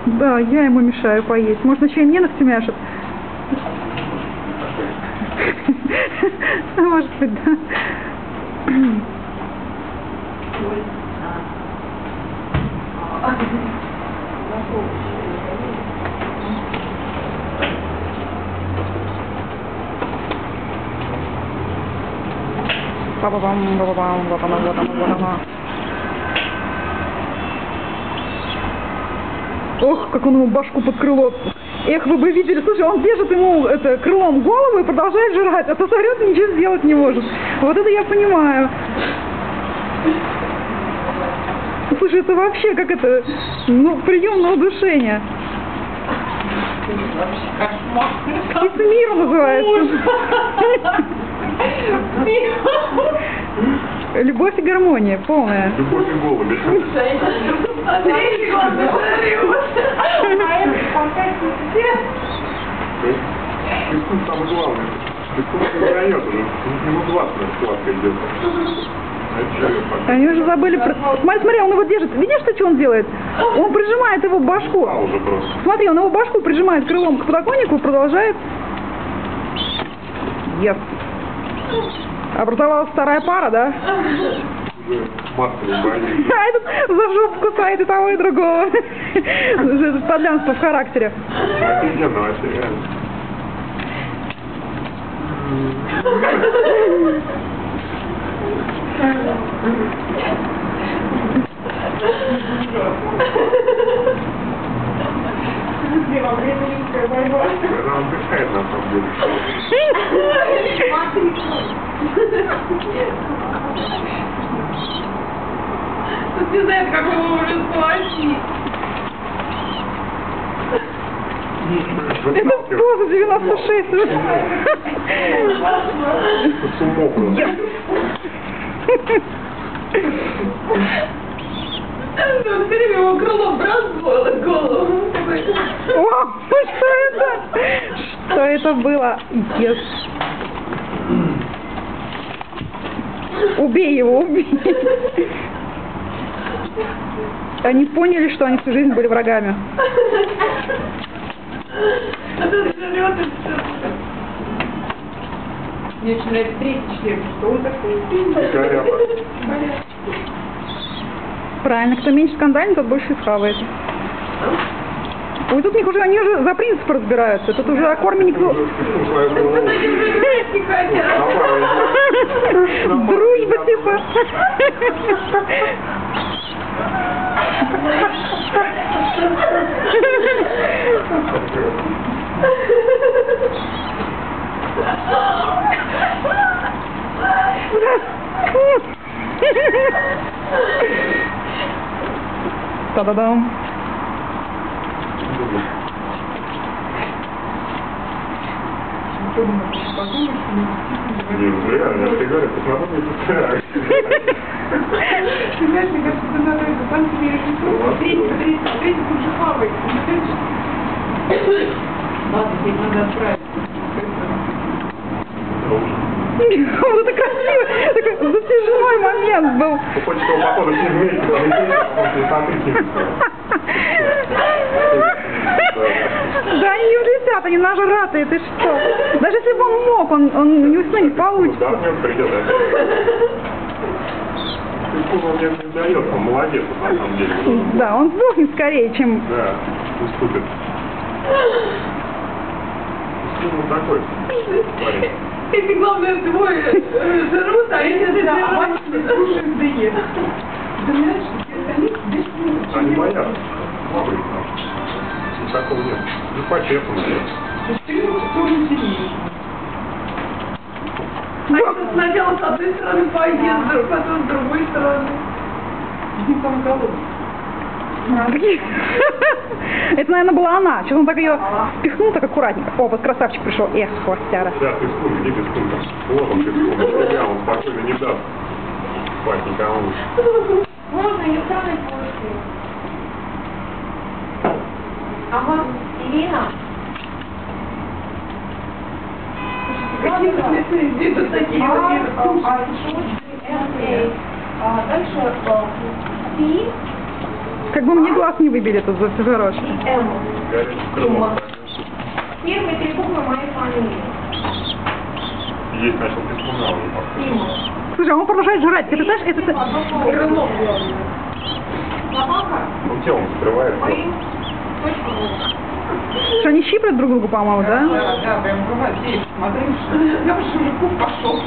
Да, я ему мешаю поесть. Может, еще и мне ногти мяшет? Может быть, да. Ба-ба-бам, ба-ба-бам, вот она, вот она, вот она. Ох, как он ему башку под крыло. Эх, вы бы видели, слушай, он держит ему это крылом голову и продолжает жрать, а тот орет и ничего сделать не может. Вот это я понимаю. Слушай, это вообще как это, ну, прием на удушение. Из мира называется. Любовь и гармония, полная. Любовь и голуби. Искусство самое главное. Искусство не дает уже. Ему 20 сладко идет. Они уже забыли про... Смотри, он его держит. Видишь, что он делает? Он прижимает его башку. Смотри, он его башку прижимает крылом к подоконнику и продолжает. Yes. Образовалась вторая пара, да? А этот за жопу кусает и того, и другого. Подлянство в характере. Офигенно вообще, реально. Она отдыхает на самом деле. Тут не знает, как его уже сплотить. Это поза 96. С умом. Он все время его крылом бросало голову. О, что это? Что это было? Yes. Убей его, убей. Они поняли, что они всю жизнь были врагами. А тут жрет и все. Мне очень нравится третий член, что он такой. Правильно, кто меньше скандальный, тот больше схавает. Ой, тут них уже, они уже за принципы разбираются. Тут уже о корме никто... Дружба типа. Та-да-дам. Не, реально, я тебе говорю, посмотри, не постараюсь. Ты знаешь, мне кажется, ты надо это, там тебе третий тут же хавает. Ладно, тебе надо отправить. Вот это красиво, такой затяжной момент был. Хочешь, что походу все вместе полетели, а потом смотри, Да они не улетят, они нажратые, ты что? Даже если бы он мог, он не уснуть не получится. Да, мне придет опять. Он мне не дает, он молодец, на самом деле. Да, он сдохнет скорее, чем... Да, уступит. Он такой парень. Эти, главное, двое жрут, а эти слушают, да ест. Ты знаешь, Они боятся. Такого нет. Ну, по-честному нет. А сначала с одной стороны поездил, потом с другой стороны. Там голодный. Это, наверное, была она. Что он так ее впихнул так аккуратненько. О, вот красавчик пришел. Эх, хвостяра. Да, пескун, иди пескун. Вот он пескун. Нифига, он спокойно не даст спать никому. Можно, не самый плохой. Ага, Ирина. Какие здесь вот такие вот. Дальше Пи. Как бы мне глаз не выбили тут за все хорошее. М. Гарри Крылов. Первые три буквы моей фамилии. Есть, начал пискуна уже. Тима. Слушай, а он продолжает жрать. Ты знаешь, это... Крыло. Собака. Ну, телом скрывает. Моим. Точка. Что, они щиплют друг друга, по-моему, да? Да, прям бывает, есть, смотри, я уже мужиков пошел.